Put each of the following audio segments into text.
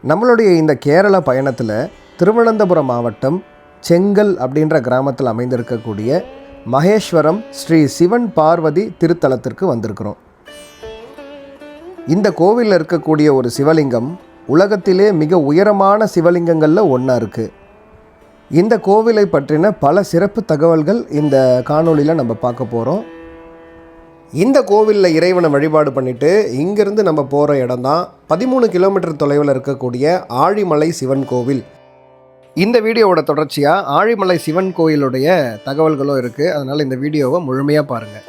நம்மளுடைய இந்த கேரள பயணத்தில் திருவனந்தபுரம் மாவட்டம் செங்கல் அப்படின்ற கிராமத்தில் அமைந்திருக்கக்கூடிய மகேஸ்வரம் ஸ்ரீ சிவன் பார்வதி திருத்தலத்திற்கு வந்திருக்கிறோம். இந்த கோவிலில் இருக்கக்கூடிய ஒரு சிவலிங்கம் உலகத்திலே மிக உயரமான சிவலிங்கங்களில் ஒன்றா இருக்குது. இந்த கோவிலை பற்றின பல சிறப்பு தகவல்கள் இந்த காணொளியில் நம்ம பார்க்க போகிறோம். இந்த கோவிலில் இறைவனை வழிபாடு பண்ணிவிட்டு இங்கேருந்து நம்ம போகிற இடம் தான் 13 கிலோமீட்டர் தொலைவில் இருக்கக்கூடிய ஆழிமலை சிவன் கோவில். இந்த வீடியோவோட தொடர்ச்சியாக ஆழிமலை சிவன் கோயிலுடைய தகவல்களும் இருக்குது. அதனால் இந்த வீடியோவை முழுமையாக பாருங்கள்.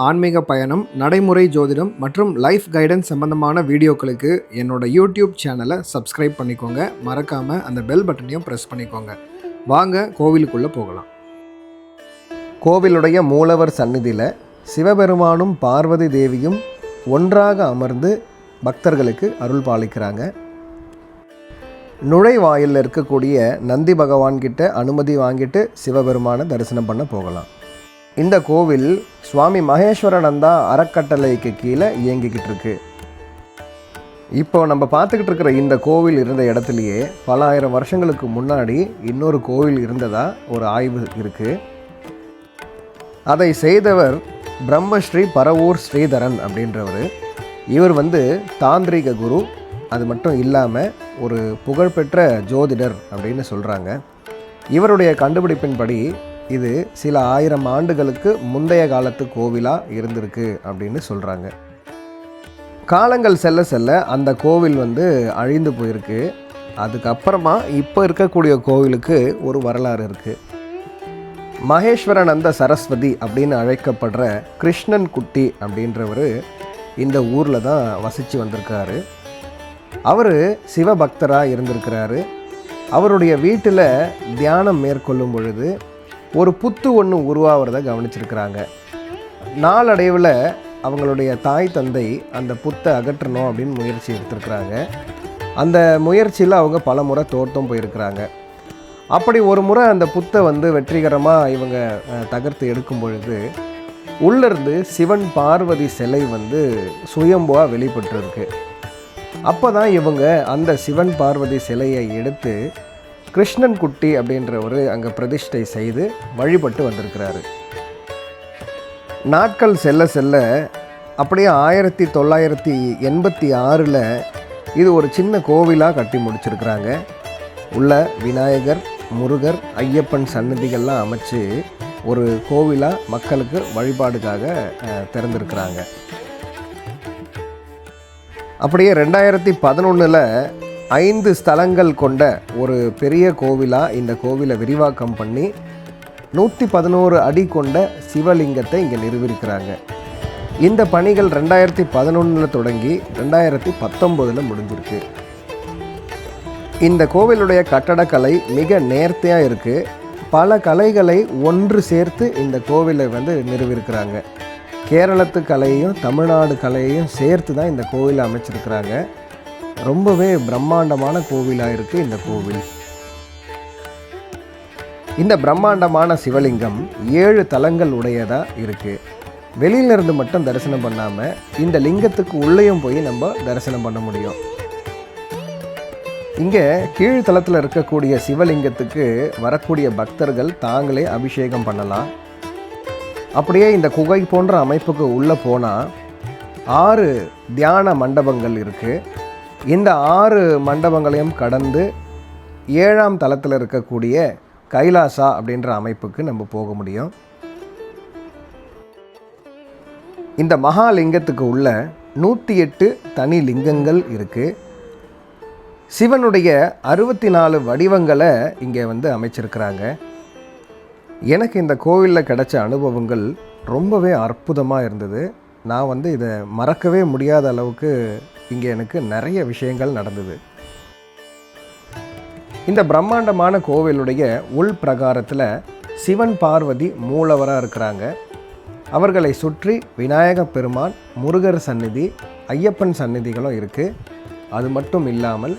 ஆன்மீக பயணம், நடைமுறை ஜோதிடம் மற்றும் லைஃப் கைடன்ஸ் சம்பந்தமான வீடியோக்களுக்கு என்னோட யூடியூப் சேனலை சப்ஸ்கிரைப் பண்ணிக்கோங்க. மறக்காமல் அந்த பெல் பட்டனையும் ப்ரெஸ் பண்ணிக்கோங்க. வாங்க கோவிலுக்குள்ளே போகலாம். கோவிலுடைய மூலவர் சந்நிதியில் சிவபெருமானும் பார்வதி தேவியும் ஒன்றாக அமர்ந்து பக்தர்களுக்கு அருள் பாலிக்கிறாங்க. நுழைவாயிலில் இருக்கக்கூடிய நந்தி பகவான்கிட்ட அனுமதி வாங்கிட்டு சிவபெருமானை தரிசனம் பண்ண போகலாம். இந்த கோவில் சுவாமி மகேஸ்வரானந்தா அறக்கட்டளைக்கு கீழே இயங்கிக்கிட்டு இருக்கு. இப்போ நம்ம பார்த்துக்கிட்டு இருக்கிற இந்த கோவில் இருந்த இடத்துலையே பல ஆயிரம் வருஷங்களுக்கு முன்னாடி இன்னொரு கோவில் இருந்ததா ஒரு ஆய்வு இருக்குது. அதை செய்தவர் பிரம்மஸ்ரீ பரவூர் ஸ்ரீதரன் அப்படின்றவர். இவர் தாந்திரிக குரு, அது மட்டும் இல்லாமல் ஒரு புகழ்பெற்ற ஜோதிடர் அப்படின்னு சொல்கிறாங்க. இவருடைய கண்டுபிடிப்பின்படி இது சில ஆயிரம் ஆண்டுகளுக்கு முந்தைய காலத்து கோவிலாக இருந்திருக்கு அப்படின்னு சொல்கிறாங்க. காலங்கள் செல்ல செல்ல அந்த கோவில் அழிந்து போயிருக்கு. அதுக்கப்புறமா இப்போ இருக்கக்கூடிய கோவிலுக்கு ஒரு வரலாறு இருக்குது. மகேஸ்வரானந்த சரஸ்வதி அப்படின்னு அழைக்கப்படுற கிருஷ்ணன் குட்டி அப்படின்றவர் இந்த ஊரில் தான் வசித்து வந்திருக்காரு. அவர் சிவபக்தராக இருந்திருக்கிறாரு. அவருடைய வீட்டில் தியானம் மேற்கொள்ளும் பொழுது ஒரு புத்து ஒன்று உருவாகிறத கவனிச்சிருக்கிறாங்க. நாளடைவில் அவங்களுடைய தாய் தந்தை அந்த புத்தை அகற்றணும் அப்படின்னு முயற்சி எடுத்திருக்கிறாங்க. அந்த முயற்சியில் அவங்க பல முறை தோற்றும் போயிருக்கிறாங்க. அப்படி ஒரு முறை அந்த புத்தை வெற்றிகரமாக இவங்க தகர்த்து எடுக்கும் பொழுது உள்ளிருந்து சிவன் பார்வதி சிலை சுயம்புவாக வெளிப்பட்டிருக்கு. அப்போ தான் இவங்க அந்த சிவன் பார்வதி சிலையை எடுத்து கிருஷ்ணன் குட்டி அப்படின்றவர் அங்கே பிரதிஷ்டை செய்து வழிபட்டு வந்திருக்கிறாரு. நாட்கள் செல்ல செல்ல அப்படியே 1986 இது ஒரு சின்ன கோவிலாக கட்டி முடிச்சிருக்கிறாங்க. உள்ள விநாயகர், முருகர், ஐயப்பன் சன்னதிகள்லாம் அமைச்சு ஒரு கோவிலாக மக்களுக்கு வழிபாடுக்காக திறந்திருக்கிறாங்க. அப்படியே 2011 5 ஸ்தலங்கள் கொண்ட ஒரு பெரிய கோவிலாக இந்த கோவிலை விரிவாக்கம் பண்ணி 111 அடி கொண்ட சிவலிங்கத்தை இங்கே நிறுவியிருக்கிறாங்க. இந்த பணிகள் 2011 தொடங்கி 2019 முடிஞ்சிருக்கு. இந்த கோவிலுடைய கட்டடக்கலை மிக நேர்த்தியாக இருக்குது. பல கலைகளை ஒன்று சேர்த்து இந்த கோவிலை நிறுவியிருக்கிறாங்க. கேரளத்து கலையையும் தமிழ்நாடு கலையையும் சேர்த்து தான் இந்த கோவிலை அமைச்சிருக்கிறாங்க. ரொம்பவே பிரம்மாண்டமான கோவிலாக இருக்குது இந்த கோவில். இந்த பிரம்மாண்டமான சிவலிங்கம் 7 தலங்கள் உடையதாக இருக்குது. வெளியிலிருந்து மட்டும் தரிசனம் பண்ணாமல் இந்த லிங்கத்துக்கு உள்ளேயும் போய் நம்ம தரிசனம் பண்ண முடியும். இங்கே கீழ்த்தளத்தில் இருக்கக்கூடிய சிவலிங்கத்துக்கு வரக்கூடிய பக்தர்கள் தாங்களே அபிஷேகம் பண்ணலாம். அப்படியே இந்த குகை போன்ற அமைப்புக்கு உள்ளே போனால் 6 தியான மண்டபங்கள் இருக்குது. இந்த 6 மண்டபங்களையும் கடந்து 7ஆம் தளத்தில் இருக்கக்கூடிய கைலாசா அப்படின்ற அமைப்புக்கு நம்ம போக முடியும். இந்த மகாலிங்கத்துக்கு உள்ள 108 தனி லிங்கங்கள் இருக்குது. சிவனுடைய 64 வடிவங்களை இங்கே அமைச்சிருக்கிறாங்க. எனக்கு இந்த கோவிலில் கிடைச்ச அனுபவங்கள் ரொம்பவே அற்புதமாக இருந்தது. நான் இதை மறக்கவே முடியாத அளவுக்கு இங்கே எனக்கு நிறைய விஷயங்கள் நடந்தது. இந்த பிரம்மாண்டமான கோவிலுடைய உள் பிரகாரத்தில் சிவன் பார்வதி மூலவராக இருக்கிறாங்க. அவர்களை சுற்றி விநாயக பெருமான், முருகர் சந்நிதி, ஐயப்பன் சந்நிதிகளும் இருக்குது. அது மட்டும் இல்லாமல்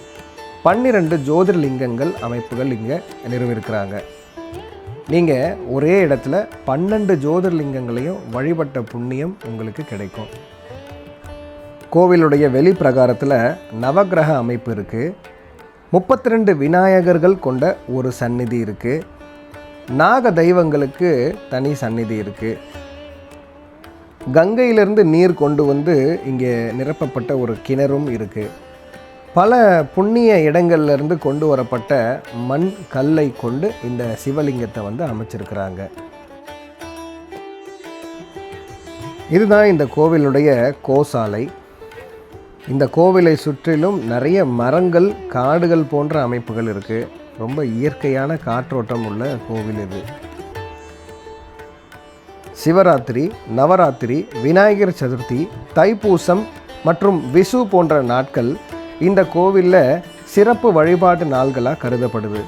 12 ஜோதிர்லிங்கங்கள் அமைப்புகள் இங்கே நிறுவியிருக்கிறாங்க. நீங்கள் ஒரே இடத்துல 12 ஜோதிர்லிங்கங்களையும் வழிபட்ட புண்ணியம் உங்களுக்கு கிடைக்கும். கோவிலுடைய வெளி பிரகாரத்தில் நவக்கிரக அமைப்பு இருக்குது. 32 விநாயகர்கள் கொண்ட ஒரு சந்நிதி இருக்குது. நாக தெய்வங்களுக்கு தனி சந்நிதி இருக்குது. கங்கையிலிருந்து நீர் கொண்டு வந்து இங்கே நிரப்பப்பட்ட ஒரு கிணறும் இருக்குது. பல புண்ணிய இடங்கள்லேருந்து கொண்டு வரப்பட்ட மண் கல்லை கொண்டு இந்த சிவலிங்கத்தை வந்து அமைச்சிருக்கிறாங்க. இதுதான் இந்த கோவிலுடைய கோசாலை. இந்த கோவிலை சுற்றிலும் நிறைய மரங்கள், காடுகள் போன்ற அமைப்புகள் இருக்குது. ரொம்ப இயற்கையான காற்றோட்டம் உள்ள கோவில் இது. சிவராத்திரி, நவராத்திரி, விநாயகர் சதுர்த்தி, தைப்பூசம் மற்றும் விஷு போன்ற நாட்கள் இந்த கோவிலில் சிறப்பு வழிபாட்டு நாள்களாக கருதப்படுது.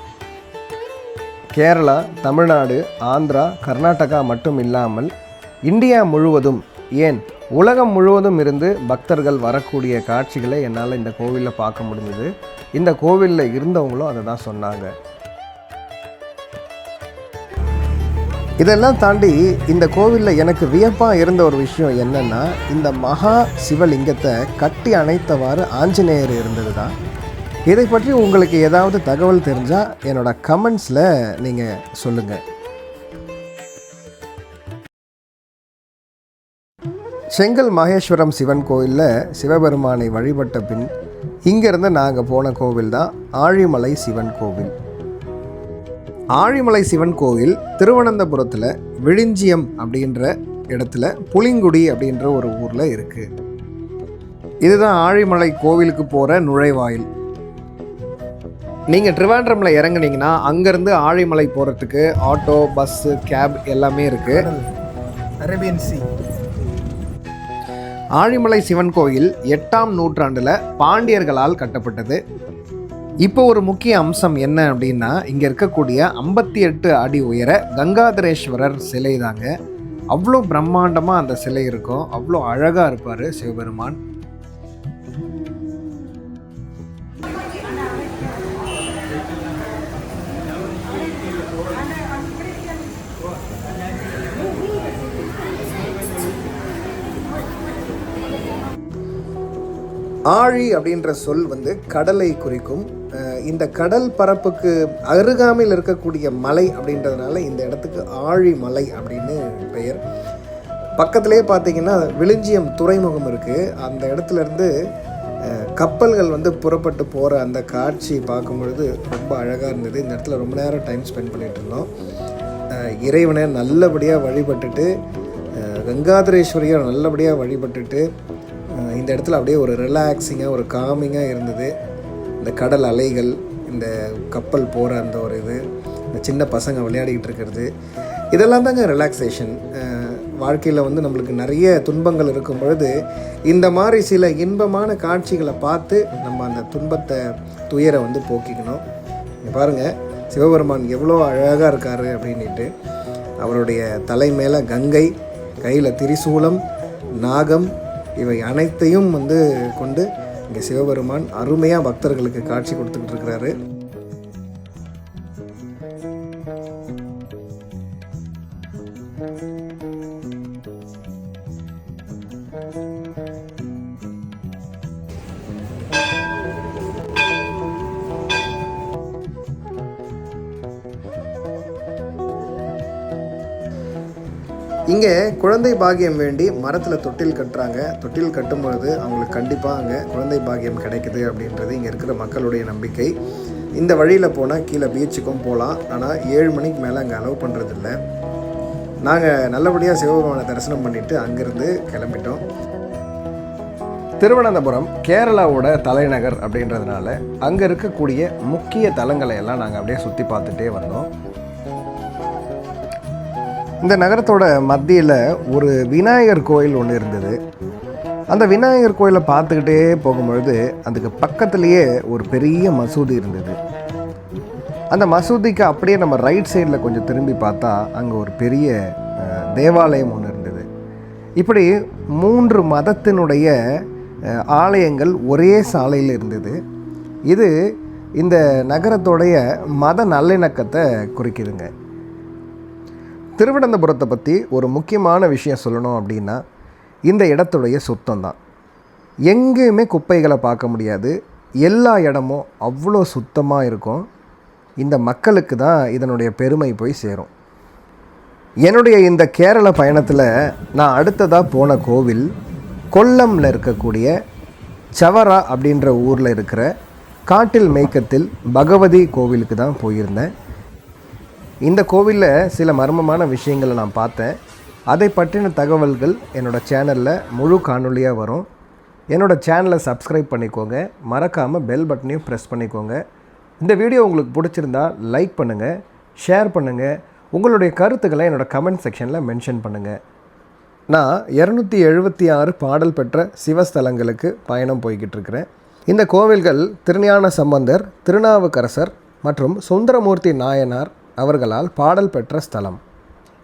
கேரளா, தமிழ்நாடு, ஆந்திரா, கர்நாடகா மட்டும் இல்லாமல் இந்தியா முழுவதும், ஏன் உலகம் முழுவதும் இருந்து பக்தர்கள் வரக்கூடிய காட்சிகளை என்னால் இந்த கோவிலில் பார்க்க முடிஞ்சது. இந்த கோவிலில் இருந்தவங்களும் அதை தான் சொன்னாங்க. இதெல்லாம் தாண்டி இந்த கோவிலில் எனக்கு வியப்பாக இருந்த ஒரு விஷயம் என்னென்னா, இந்த மகா சிவலிங்கத்தை கட்டி அணைத்தவாறு ஆஞ்சநேயர் இருந்தது தான். இதை பற்றி உங்களுக்கு ஏதாவது தகவல் தெரிஞ்சால் என்னோடய கமெண்ட்ஸில் நீங்கள் சொல்லுங்கள். செங்கல் மகேஸ்வரம் சிவன் கோயிலில் சிவபெருமானை வழிபட்ட பின் இங்கேருந்து நாங்கள் போன கோவில் தான் ஆழிமலை சிவன் கோவில். ஆழிமலை சிவன் கோவில் திருவனந்தபுரத்தில் விழிஞ்சியம் அப்படின்ற இடத்துல புளிங்குடி அப்படின்ற ஒரு ஊரில் இருக்குது. இதுதான் ஆழிமலை கோவிலுக்கு போகிற நுழைவாயில். நீங்கள் ட்ரிவாண்ட்ரமில் இறங்குனீங்கன்னா அங்கேருந்து ஆழிமலை போகிறதுக்கு ஆட்டோ, பஸ்ஸு, கேப் எல்லாமே இருக்குது. Arabian sea. ஆழிமலை சிவன் கோயில் 8ஆம் நூற்றாண்டில் பாண்டியர்களால் கட்டப்பட்டது. இப்போ ஒரு முக்கிய அம்சம் என்ன அப்படின்னா, இங்கே இருக்கக்கூடிய 58 அடி உயர கங்காதரேஸ்வரர் சிலை தாங்க. அவ்வளோ பிரம்மாண்டமாக அந்த சிலை இருக்கும். அவ்வளோ அழகாக இருப்பார் சிவபெருமான். ஆழி அப்படின்ற சொல் வந்து கடலை குறிக்கும். இந்த கடல் பரப்புக்கு அருகாமையில் இருக்கக்கூடிய மலை அப்படின்றதுனால இந்த இடத்துக்கு ஆழிமலை அப்படின்னு பெயர். பக்கத்துலேயே பார்த்தீங்கன்னா விழிஞ்சியம் துறைமுகம் இருக்குது. அந்த இடத்துலேருந்து கப்பல்கள் வந்து புறப்பட்டு போகிற அந்த காட்சி பார்க்கும் பொழுது ரொம்ப அழகாக இருந்தது. இந்த இடத்துல ரொம்ப நேரம் டைம் ஸ்பெண்ட் பண்ணிகிட்டு இருந்தோம். இறைவனை நல்லபடியாக வழிபட்டுட்டு, கங்காதரேஸ்வரியை நல்லபடியாக வழிபட்டுட்டு இந்த இடத்துல அப்படியே ஒரு ரிலாக்ஸிங்காக, ஒரு காமிங்காக இருந்தது. இந்த கடல் அலைகள், இந்த கப்பல் போகிற அந்த ஒரு இது, இந்த சின்ன பசங்க விளையாடிக்கிட்டு இருக்கிறது, இதெல்லாம் தாங்க ரிலாக்ஸேஷன். வாழ்க்கையில் வந்து நம்மளுக்கு நிறைய துன்பங்கள் இருக்கும் பொழுது இந்த மாதிரி சில இன்பமான காட்சிகளை பார்த்து நம்ம அந்த துன்பத்தை, துயரை வந்து போக்கிக்கணும். பாருங்கள், சிவபெருமான் எவ்வளோ அழகாக இருக்கார் அப்படின்ட்டு. அவருடைய தலை மேலே கங்கை, கையில் திரிசூலம், நாகம், இவை அனைத்தையும் வந்து கொண்டு இங்கே சிவபெருமான் அருமையாக பக்தர்களுக்கு காட்சி கொடுத்துக்கிட்டு இருக்கிறாரு. இங்கே குழந்தை பாக்கியம் வேண்டி மரத்தில் தொட்டில் கட்டுறாங்க. தொட்டில் கட்டும் பொழுது அவங்களுக்கு கண்டிப்பாக அங்கே குழந்தை பாக்கியம் கிடைக்குது அப்படின்றது இங்கே இருக்கிற மக்களுடைய நம்பிக்கை. இந்த வழியில் போனால் கீழே பீச்சுக்கும் போகலாம். ஆனால் 7 மணிக்கு மேலே அங்கே அலோவ் பண்ணுறதில்ல. நாங்கள் நல்லபடியாக சிவபெருமானை தரிசனம் பண்ணிவிட்டு அங்கேருந்து கிளம்பிட்டோம். திருவனந்தபுரம் கேரளாவோட தலைநகர் அப்படின்றதுனால அங்கே இருக்கக்கூடிய முக்கிய தலங்களை எல்லாம் நாங்கள் அப்படியே சுற்றி பார்த்துட்டே வந்தோம். இந்த நகரத்தோட மத்தியில் ஒரு விநாயகர் கோயில் ஒன்று இருந்தது. அந்த விநாயகர் கோயிலை பார்த்துக்கிட்டே போகும்பொழுது அதுக்கு பக்கத்துலேயே ஒரு பெரிய மசூதி இருந்தது. அந்த மசூதிக்கு அப்படியே நம்ம ரைட் சைடில் கொஞ்சம் திரும்பி பார்த்தா அங்கே ஒரு பெரிய தேவாலயம் ஒன்று இருந்தது. இப்படி 3 மதத்தினுடைய ஆலயங்கள் ஒரே சாலையில் இருந்தது. இது இந்த நகரத்தோடைய மத நல்லிணக்கத்தை குறிக்குதுங்க. திருவனந்தபுரத்தை பற்றி ஒரு முக்கியமான விஷயம் சொல்லணும் அப்படின்னா இந்த இடத்துடைய சுத்தம் தான். எங்கேயுமே குப்பைகளை பார்க்க முடியாது. எல்லா இடமும் அவ்வளோ சுத்தமாக இருக்கும். இந்த மக்களுக்கு தான் இதனுடைய பெருமை போய் சேரும். என்னுடைய இந்த கேரள பயணத்தில் நான் அடுத்ததாக போன கோவில் கொல்லமில் இருக்கக்கூடிய சவரா அப்படின்ற ஊரில் இருக்கிற காட்டில் மேய்க்கத்தில் பகவதி கோவிலுக்கு தான் போயிருந்தேன். இந்த கோவிலில் சில மர்மமான விஷயங்களை நான் பார்த்தேன். அதை பற்றின தகவல்கள் என்னோடய சேனலில் முழு காணொலியாக வரும். என்னோடய சேனலை சப்ஸ்கிரைப் பண்ணிக்கோங்க. மறக்காமல் பெல் பட்டனையும் ப்ரெஸ் பண்ணிக்கோங்க. இந்த வீடியோ உங்களுக்கு பிடிச்சிருந்தா லைக் பண்ணுங்கள், ஷேர் பண்ணுங்கள். உங்களுடைய கருத்துக்களை என்னோடய கமெண்ட் செக்ஷனில் மென்ஷன் பண்ணுங்கள். நான் 276 பாடல் பெற்ற சிவஸ்தலங்களுக்கு பயணம் போய்கிட்டு இருக்கிறேன். இந்த கோவில்கள் திருஞான சம்பந்தர், திருநாவுக்கரசர் மற்றும் சுந்தரமூர்த்தி நாயனார் அவர்களால் பாடல் பெற்ற ஸ்தலம்.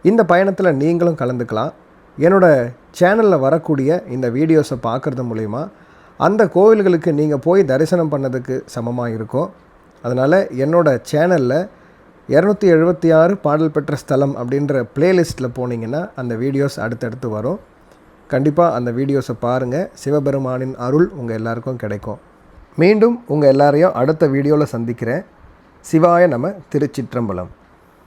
இந்த பயணத்தில் நீங்களும் கலந்துக்கலாம். என்னோடய சேனலில் வரக்கூடிய இந்த வீடியோஸை பார்க்குறது மூலிமா அந்த கோவில்களுக்கு நீங்கள் போய் தரிசனம் பண்ணதுக்கு சமமாக இருக்கும். அதனால் என்னோடய சேனலில் 276 பாடல் பெற்ற ஸ்தலம் அப்படின்ற ப்ளேலிஸ்ட்டில் போனீங்கன்னா அந்த வீடியோஸ் அடுத்தடுத்து வரும். கண்டிப்பாக அந்த வீடியோஸை பாருங்கள். சிவபெருமானின் அருள் உங்கள் எல்லாருக்கும் கிடைக்கும். மீண்டும் உங்கள் எல்லாரையும் அடுத்த வீடியோவில் சந்திக்கிறேன். சிவாய நம. திருச்சிற்றம்பலம்.